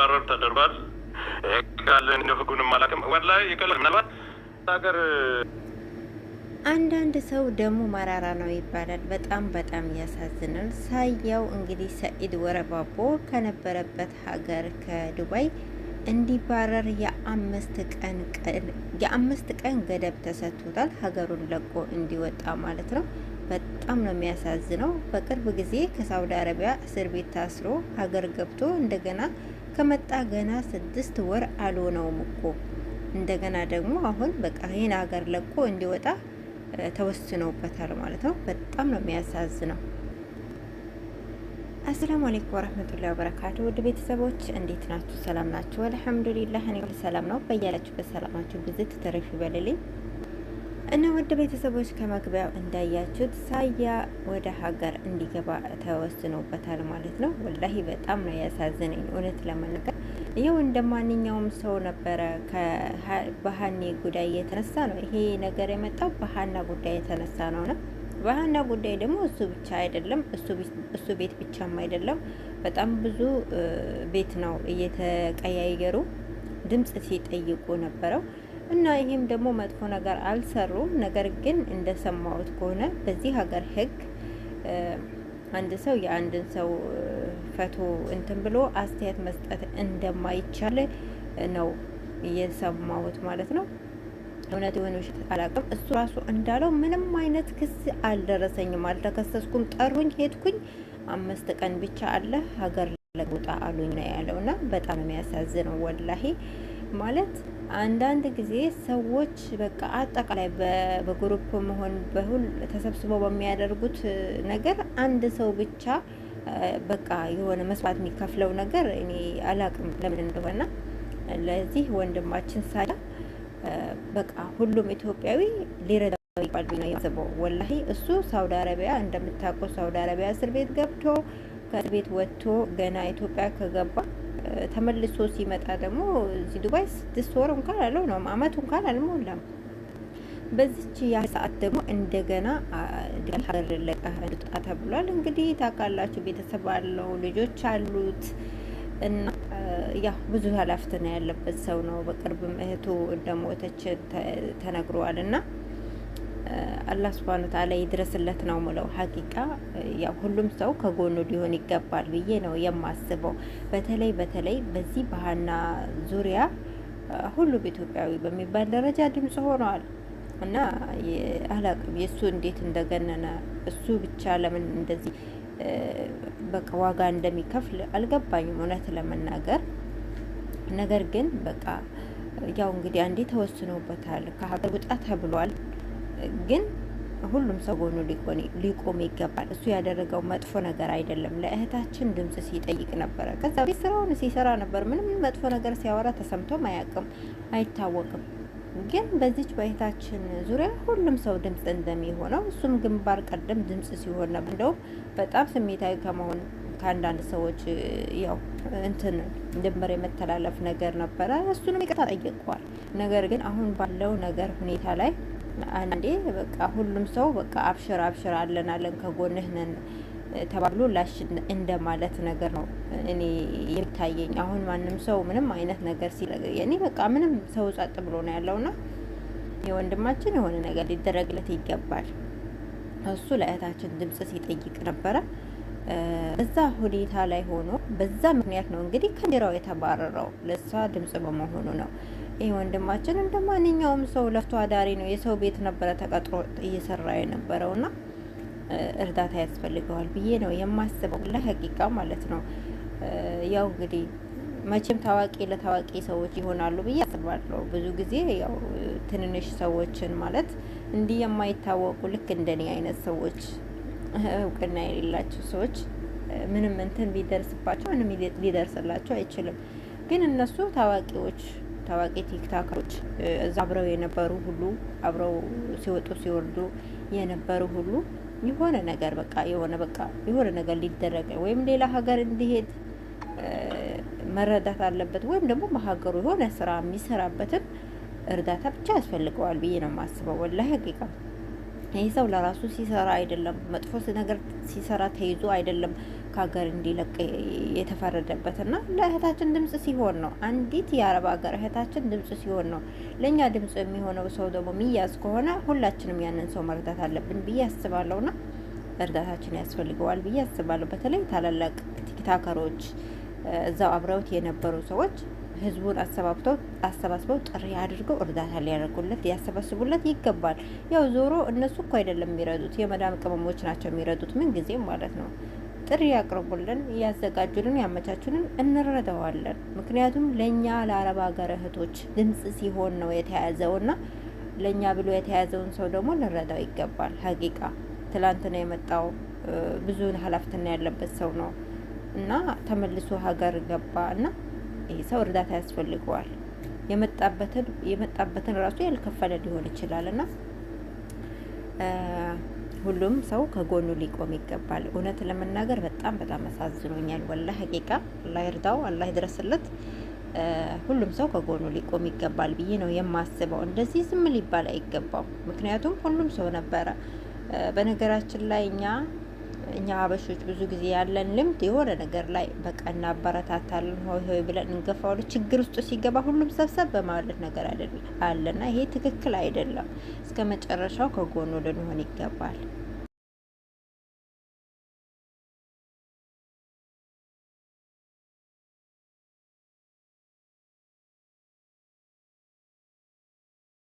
እንዲባረር ተደርጓል። ቃልን ህጉንም አላውቅም። ወላሂ ይቀል ምናልባት ሀገር አንዳንድ ሰው ደሙ መራራ ነው ይባላል። በጣም በጣም ያሳዝናል። ሳያው እንግዲህ ሰኢድ ወረባቦ ከነበረበት ሀገር ከዱባይ እንዲባረር የአምስት ቀን ገደብ ተሰጥቶታል። ሀገሩን ለቆ እንዲወጣ ማለት ነው። በጣም ነው የሚያሳዝነው። በቅርብ ጊዜ ከሳውዲ አረቢያ እስር ቤት ታስሮ ሀገር ገብቶ እንደገና ከመጣ ገና 6 ወር አልሆነውም እኮ። እንደገና ደግሞ አሁን በቃ ይህን ሀገር ለቆ እንዲወጣ ተወስኖበታል ማለት ነው። በጣም ነው የሚያሳዝነው። አሰላሙ አለይኩም ወራህመቱላሂ ወበረካቱ። ውድ ቤተሰቦች እንዴት ናችሁ? ሰላም ናችሁ? አልሐምዱሊላህ እኔ ሰላም ነው። በያላችሁበት ሰላማችሁ ብዝት ተረፍ ይበልልኝ እና ውድ ቤተሰቦች ከመግቢያው እንዳያችሁት ሳያ ወደ ሀገር እንዲገባ ተወስኖበታል ማለት ነው። ወላሂ በጣም ነው ያሳዝነኝ እውነት ለመናገር። ይኸው እንደ ማንኛውም ሰው ነበረ። በሀኒ ጉዳይ የተነሳ ነው ይሄ ነገር የመጣው። በሀና ጉዳይ የተነሳ ነው። በሀና ጉዳይ ደግሞ እሱ ብቻ አይደለም፣ እሱ ቤት ብቻም አይደለም። በጣም ብዙ ቤት ነው እየተቀያየሩ ድምጽ ሲጠይቁ ነበረው እና ይሄም ደግሞ መጥፎ ነገር አልሰሩም። ነገር ግን እንደሰማሁት ከሆነ በዚህ ሀገር ሕግ አንድ ሰው የአንድን ሰው ፈቶ እንትን ብሎ አስተያየት መስጠት እንደማይቻል ነው የሰማሁት ማለት ነው። እውነት የሆነ ውሸት አላውቅም። እሱ ራሱ እንዳለው ምንም አይነት ክስ አልደረሰኝም፣ አልተከሰስኩም፣ ጠሩኝ፣ ሄድኩኝ፣ 5 ቀን ብቻ አለ ሀገር ለውጣ አሉኝ ነው ያለውና በጣም ነው የሚያሳዝነው ወላሂ። ማለት አንዳንድ ጊዜ ሰዎች በቃ አጠቃላይ በግሩፕ መሆን በሁል ተሰብስበው በሚያደርጉት ነገር አንድ ሰው ብቻ በቃ የሆነ መስዋዕት የሚከፍለው ነገር እኔ አላውቅም ለምን እንደሆነ። ለዚህ ወንድማችን ሳያ በቃ ሁሉም ኢትዮጵያዊ ሊረዳው ይባል ነው ያሰበው ወላሂ። እሱ ሳውዲ አረቢያ እንደምታውቀው ሳውዲ አረቢያ እስር ቤት ገብቶ ከእስር ቤት ወጥቶ ገና ኢትዮጵያ ከገባ ተመልሶ ሲመጣ ደግሞ እዚህ ዱባይ 6 ወር እንኳን አለው ነው አመቱ እንኳን አልሞላም። በዚች ያ ሰዓት ደግሞ እንደገና ሀገር ለቀህ እንድትወጣ ተብሏል። እንግዲህ ታውቃላችሁ ቤተሰብ አለው፣ ልጆች አሉት እና ያ ብዙ ኃላፊነት ያለበት ሰው ነው። በቅርብም እህቱ እንደሞተች ተነግሯል እና አላህ ሱብሃነሁ ወተዓላ ይድረስለት ነው ምለው። ሀቂቃ ያው ሁሉም ሰው ከጎኑ ሊሆን ይገባል ብዬ ነው የማስበው። በተለይ በዚህ በሀና ዙሪያ ሁሉም ኢትዮጵያዊ በሚባል ደረጃ ድምጽ ሆነዋል እና አላቅም የእሱ እንዴት እንደገነነ እሱ ብቻ ለምን እንደዚህ በቃ ዋጋ እንደሚከፍል አልገባኝም እውነት ለመናገር። ነገር ግን በቃ ያው እንግዲህ አንዴ ተወስኖበታል፣ ከሀገር ውጣ ተብሏል። ግን ሁሉም ሰው ጎኑ ሊቆም ይገባል። እሱ ያደረገው መጥፎ ነገር አይደለም። ለእህታችን ድምጽ ሲጠይቅ ነበረ። ከዛ ቤት ስራውን ሲሰራ ነበር። ምንም መጥፎ ነገር ሲያወራ ተሰምቶም አያውቅም፣ አይታወቅም። ግን በዚች በእህታችን ዙሪያ ሁሉም ሰው ድምጽ እንደሚሆነው እሱም ግንባር ቀደም ድምጽ ሲሆን ነበር። እንደውም በጣም ስሜታዊ ከመሆን ከአንዳንድ ሰዎች ያው እንትን ድንበር የመተላለፍ ነገር ነበረ። እሱንም ይቅርታ ጠይቀዋል። ነገር ግን አሁን ባለው ነገር ሁኔታ ላይ አንዴ በቃ ሁሉም ሰው በቃ አብሽር አለን ከጎንህ ነን ተባብሎ ላሽ እንደማለት ነገር ነው እኔ የሚታየኝ። አሁን ማንም ሰው ምንም አይነት ነገር ሲለኝ በቃ ምንም ሰው ጸጥ ብሎ ነው ያለውና የወንድማችን የሆነ ነገር ሊደረግለት ይገባል። እሱ ለእህታችን ድምጽ ሲጠይቅ ነበረ። በዛ ሁኔታ ላይ ሆኖ በዛ ምክንያት ነው እንግዲህ ከንዲራው የተባረረው፣ ለሷ ድምጽ በመሆኑ ነው። ይሄ ወንድማችን እንደ ማንኛውም ሰው ለፍቶ አዳሪ ነው። የሰው ቤት ነበረ ተቀጥሮ እየሰራ የነበረውና እርዳታ ያስፈልገዋል ብዬ ነው የማስበው ለሀቂቃ ማለት ነው። ያው እንግዲህ መቼም ታዋቂ ለታዋቂ ሰዎች ይሆናሉ ብዬ አስባለሁ። ብዙ ጊዜ ያው ትንንሽ ሰዎችን ማለት እንዲህ የማይታወቁ ልክ እንደኔ አይነት ሰዎች እውቅና የሌላቸው ሰዎች ምንም እንትን ቢደርስባቸው ምንም ሊደርስላቸው አይችልም። ግን እነሱ ታዋቂ ቲክታከሮች እዛ አብረው የነበሩ ሁሉ አብረው ሲወጡ ሲወርዱ የነበሩ ሁሉ የሆነ ነገር የሆነ ነገር ሊደረግ ወይም ሌላ ሀገር እንዲሄድ መረዳት አለበት። ወይም ደግሞ በሀገሩ የሆነ ስራ የሚሰራበትን እርዳታ ብቻ ያስፈልገዋል ብዬ ነው የማስበው ወላሂ ሀቂቃ። ይህ ሰው ለራሱ ሲሰራ አይደለም፣ መጥፎ ነገር ሲሰራ ተይዞ አይደለም ከሀገር እንዲለቅ የተፈረደበትና ለእህታችን ድምጽ ሲሆን ነው። አንዲት የአረብ ሀገር እህታችን ድምጽ ሲሆን ነው። ለእኛ ድምጽ የሚሆነው ሰው ደግሞ ሚያዝ ከሆነ ሁላችንም ያንን ሰው መርዳት አለብን ብዬ አስባለሁና እርዳታችን ያስፈልገዋል ብዬ አስባለሁ። በተለይ ታላላቅ ቲክታከሮች እዛው አብረውት የነበሩ ሰዎች ህዝቡን አሰባስበው ጥሪ አድርገው እርዳታ ሊያደርጉለት ሊያሰባስቡለት ይገባል። ያው ዞሮ እነሱ እኮ አይደለም የሚረዱት፣ የመዳም ቅመሞች ናቸው የሚረዱት፣ ምን ጊዜም ማለት ነው። ጥሪ ያቅርቡልን፣ ያዘጋጁልን፣ ያመቻቹልን፣ እንረዳዋለን። ምክንያቱም ለእኛ ለአረብ ሀገር እህቶች ድምጽ ሲሆን ነው የተያዘውና ለእኛ ብሎ የተያዘውን ሰው ደግሞ ልንረዳው ይገባል። ሀቂቃ ትላንት ነው የመጣው፣ ብዙ ኃላፊነት ያለበት ሰው ነው እና ተመልሶ ሀገር ገባ እና ይህ ሰው እርዳታ ያስፈልገዋል። የመጣበትን ራሱ ያልከፈለ ሊሆን ይችላል እና ሁሉም ሰው ከጎኑ ሊቆም ይገባል። እውነት ለመናገር በጣም አሳዝኖኛል። ወላሂ ሀቂቃ አላህ ይርዳው፣ አላህ ይድረስለት። ሁሉም ሰው ከጎኑ ሊቆም ይገባል ብዬ ነው የማስበው። እንደዚህ ዝም ሊባል አይገባም። ምክንያቱም ሁሉም ሰው ነበረ። በነገራችን ላይ እኛ ሀበሾች ብዙ ጊዜ ያለን ልምድ የሆነ ነገር ላይ በቃ እናበረታታለን፣ ሆይ ብለን እንገፋዋለን። ችግር ውስጥ ሲገባ ሁሉም ሰብሰብ በማለት ነገር አለና ይሄ ትክክል አይደለም። እስከ መጨረሻው ከጎኑ ልንሆን ይገባል።